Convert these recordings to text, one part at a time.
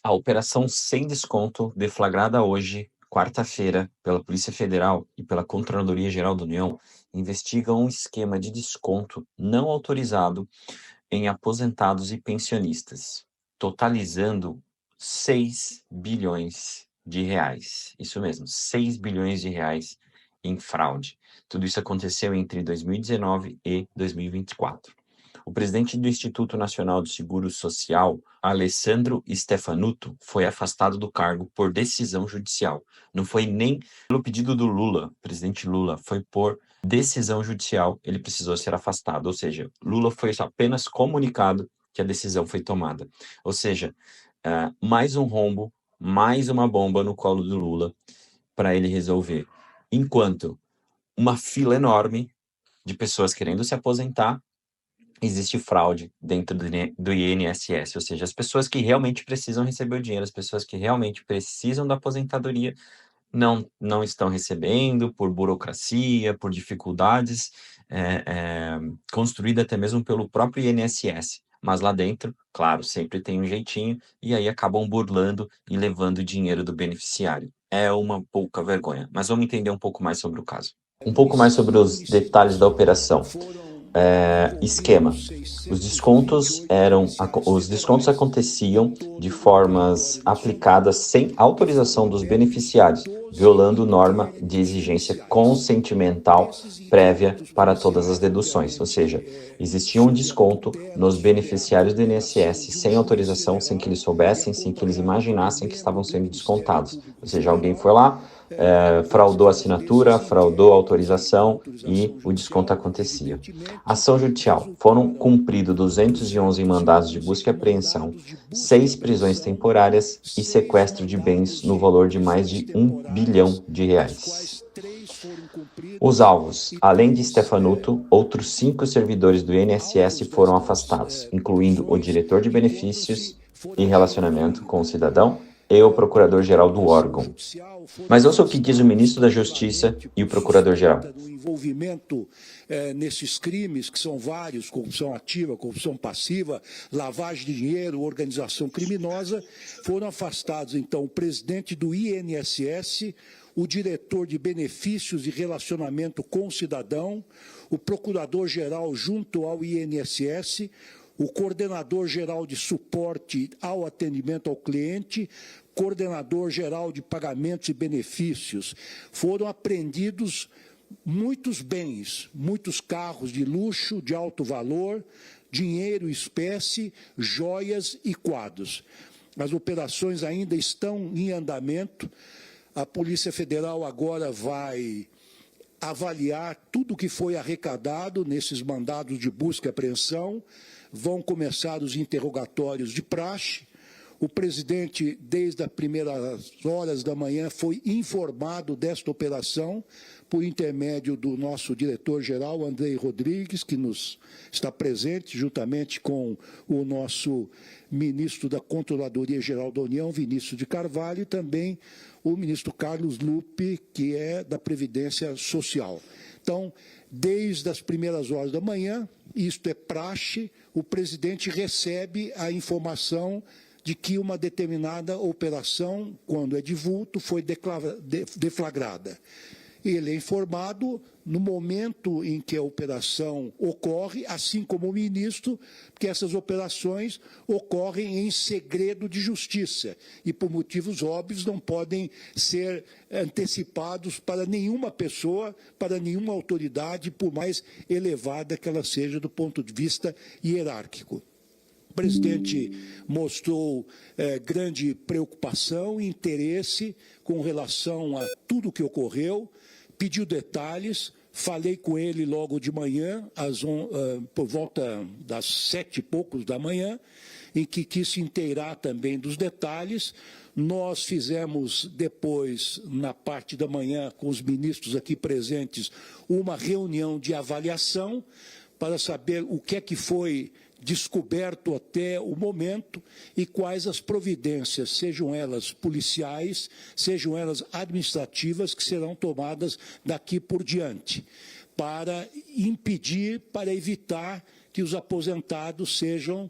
A operação sem desconto, deflagrada hoje, quarta-feira, pela Polícia Federal e pela Controladoria Geral da União, investiga um esquema de desconto não autorizado em aposentados e pensionistas, totalizando 6 bilhões de reais. Isso mesmo, 6 bilhões de reais em fraude. Tudo isso aconteceu entre 2019 e 2024. O presidente do Instituto Nacional do Seguro Social, Alessandro Stefanuto, foi afastado do cargo por decisão judicial. Não foi nem pelo pedido do Lula, presidente Lula, foi por decisão judicial, ele precisou ser afastado. Ou seja, Lula foi apenas comunicado que a decisão foi tomada. Ou seja, mais um rombo, mais uma bomba no colo do Lula para ele resolver. Enquanto uma fila enorme de pessoas querendo se aposentar, existe fraude dentro do INSS, ou seja, as pessoas que realmente precisam receber o dinheiro, as pessoas que realmente precisam da aposentadoria, não estão recebendo por burocracia, por dificuldades construídas até mesmo pelo próprio INSS. Mas lá dentro, claro, sempre tem um jeitinho, e aí acabam burlando e levando o dinheiro do beneficiário. É uma pouca vergonha. Mas vamos entender um pouco mais sobre o caso. Um pouco mais sobre os detalhes da operação. Esquema. Os descontos aconteciam de formas aplicadas sem autorização dos beneficiários, violando norma de exigência consentimental prévia para todas as deduções. Ou seja, existia um desconto nos beneficiários do INSS sem autorização, sem que eles soubessem, sem que eles imaginassem que estavam sendo descontados. Ou seja, alguém foi lá, fraudou a assinatura, fraudou a autorização e o desconto acontecia. Ação judicial. Foram cumpridos 211 mandados de busca e apreensão, 6 prisões temporárias e sequestro de bens no valor de mais de 1 bilhão de reais. Os alvos, além de Stefanuto, outros 5 servidores do INSS foram afastados, incluindo o diretor de benefícios e relacionamento com o cidadão e o procurador-geral do órgão. Mas ouça o que diz o ministro da Justiça e o procurador-geral. O envolvimento nesses crimes, que são vários, corrupção ativa, corrupção passiva, lavagem de dinheiro, organização criminosa, foram afastados, então, o presidente do INSS, o diretor de benefícios e relacionamento com o cidadão, o procurador-geral junto ao INSS, o coordenador-geral de suporte ao atendimento ao cliente, coordenador-geral de pagamentos e benefícios. Foram apreendidos muitos bens, muitos carros de luxo, de alto valor, dinheiro, espécie, joias e quadros. As operações ainda estão em andamento. A Polícia Federal agora vai avaliar tudo o que foi arrecadado nesses mandados de busca e apreensão. Vão começar os interrogatórios de praxe. O presidente, desde as primeiras horas da manhã, foi informado desta operação por intermédio do nosso diretor-geral, Andrei Rodrigues, que nos está presente, juntamente com o nosso ministro da Controladoria Geral da União, Vinícius de Carvalho, e também o ministro Carlos Lupe, que é da Previdência Social. Então, desde as primeiras horas da manhã, isto é praxe, o presidente recebe a informação de que uma determinada operação, quando é de vulto, foi deflagrada. Ele é informado no momento em que a operação ocorre, assim como o ministro, que essas operações ocorrem em segredo de justiça e, por motivos óbvios, não podem ser antecipados para nenhuma pessoa, para nenhuma autoridade, por mais elevada que ela seja do ponto de vista hierárquico. O presidente mostrou grande preocupação e interesse com relação a tudo o que ocorreu, pediu detalhes, falei com ele logo de manhã, por volta das 7 e poucos da manhã, em que quis se inteirar também dos detalhes. Nós fizemos depois, na parte da manhã, com os ministros aqui presentes, uma reunião de avaliação para saber o que é que foi descoberto até o momento e quais as providências, sejam elas policiais, sejam elas administrativas, que serão tomadas daqui por diante, para impedir, para evitar que os aposentados sejam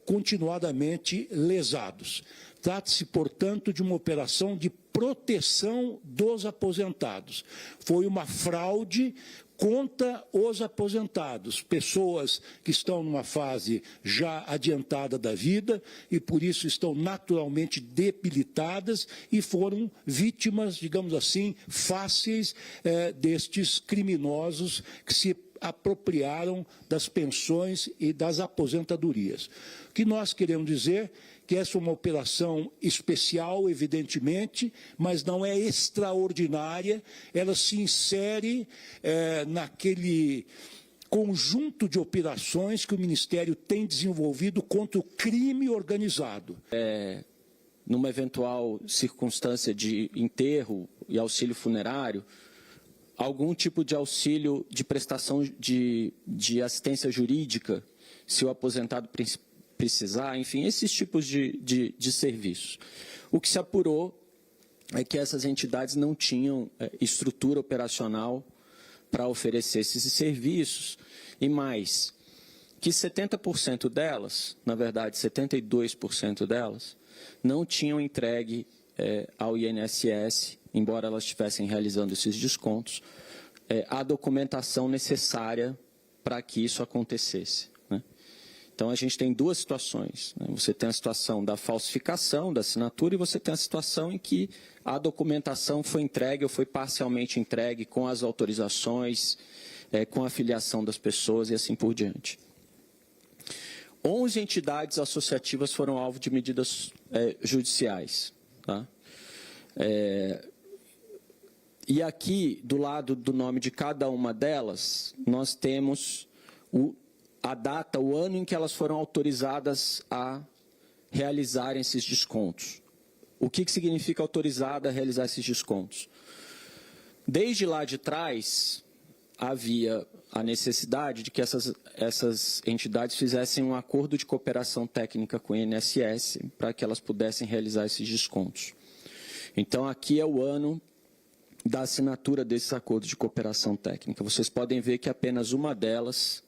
continuadamente lesados. Trata-se, portanto, de uma operação de proteção dos aposentados. Foi uma fraude contra os aposentados, pessoas que estão numa fase já adiantada da vida e, por isso, estão naturalmente debilitadas e foram vítimas, digamos assim, fáceis destes criminosos que se apropriaram das pensões e das aposentadorias. O que nós queremos dizer que essa é uma operação especial, evidentemente, mas não é extraordinária, ela se insere naquele conjunto de operações que o Ministério tem desenvolvido contra o crime organizado. Numa eventual circunstância de enterro e auxílio funerário, algum tipo de auxílio de prestação de assistência jurídica, se o aposentado precisar, enfim, esses tipos de serviços. O que se apurou é que essas entidades não tinham estrutura operacional para oferecer esses serviços, e mais, que 70% delas, na verdade 72% delas, não tinham entregue ao INSS, embora elas estivessem realizando esses descontos, a documentação necessária para que isso acontecesse. Então, a gente tem duas situações. Você tem a situação da falsificação da assinatura e você tem a situação em que a documentação foi entregue ou foi parcialmente entregue com as autorizações, com a filiação das pessoas e assim por diante. 11 entidades associativas foram alvo de medidas judiciais. Tá? E aqui, do lado do nome de cada uma delas, nós temos a data, o ano em que elas foram autorizadas a realizarem esses descontos. O que significa autorizada a realizar esses descontos? Desde lá de trás, havia a necessidade de que essas entidades fizessem um acordo de cooperação técnica com o INSS para que elas pudessem realizar esses descontos. Então, aqui é o ano da assinatura desses acordos de cooperação técnica. Vocês podem ver que apenas uma delas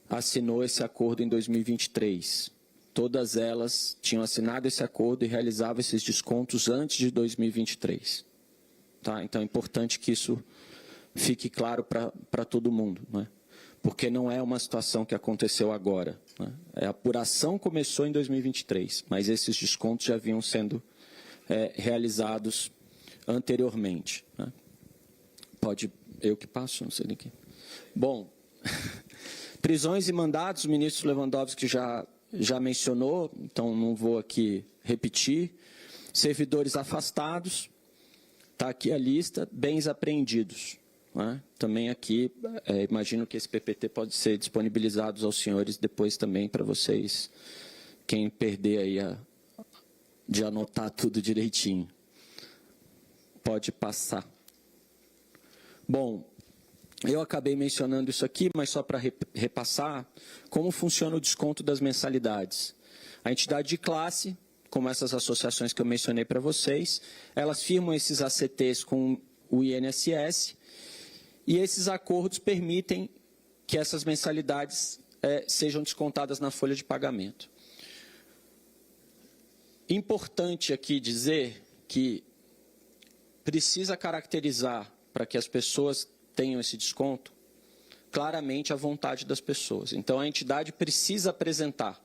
assinou esse acordo em 2023. Todas elas tinham assinado esse acordo e realizavam esses descontos antes de 2023. Tá? Então, é importante que isso fique claro para todo mundo, né? Porque não é uma situação que aconteceu agora. Né? A apuração começou em 2023, mas esses descontos já vinham sendo realizados anteriormente. Né? Pode, eu que passo, não sei nem quem. Bom, prisões e mandados, o ministro Lewandowski já mencionou, então não vou aqui repetir. Servidores afastados, está aqui a lista, bens apreendidos. Né? Também aqui, imagino que esse PPT pode ser disponibilizado aos senhores depois também para vocês, quem perder aí de anotar tudo direitinho. Pode passar. Bom, eu acabei mencionando isso aqui, mas só para repassar, como funciona o desconto das mensalidades. A entidade de classe, como essas associações que eu mencionei para vocês, elas firmam esses ACTs com o INSS e esses acordos permitem que essas mensalidades sejam descontadas na folha de pagamento. Importante aqui dizer que precisa caracterizar para que as pessoas tenham esse desconto claramente a vontade das pessoas. Então, a entidade precisa apresentar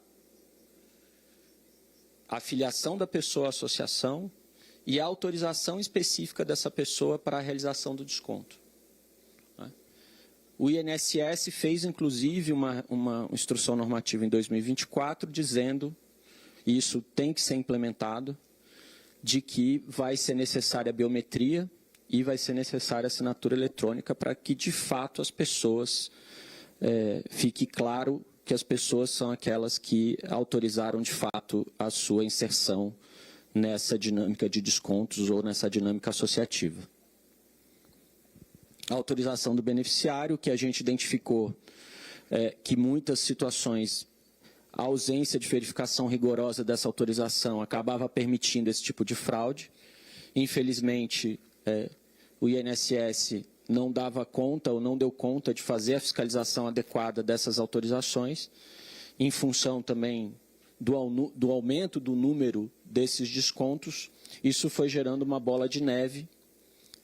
a filiação da pessoa à associação e a autorização específica dessa pessoa para a realização do desconto. O INSS fez, inclusive, uma instrução normativa em 2024, dizendo, e isso tem que ser implementado, de que vai ser necessária a biometria e vai ser necessária a assinatura eletrônica para que, de fato, as pessoas, fique claro que as pessoas são aquelas que autorizaram, de fato, a sua inserção nessa dinâmica de descontos ou nessa dinâmica associativa. A autorização do beneficiário, que a gente identificou que muitas situações, a ausência de verificação rigorosa dessa autorização acabava permitindo esse tipo de fraude. Infelizmente, o INSS não dava conta ou não deu conta de fazer a fiscalização adequada dessas autorizações, em função também do aumento do número desses descontos, isso foi gerando uma bola de neve,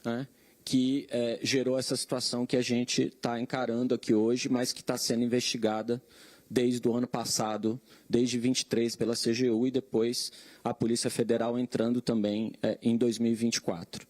né, que gerou essa situação que a gente está encarando aqui hoje, mas que está sendo investigada desde o ano passado, desde 23 pela CGU e depois a Polícia Federal entrando também em 2024.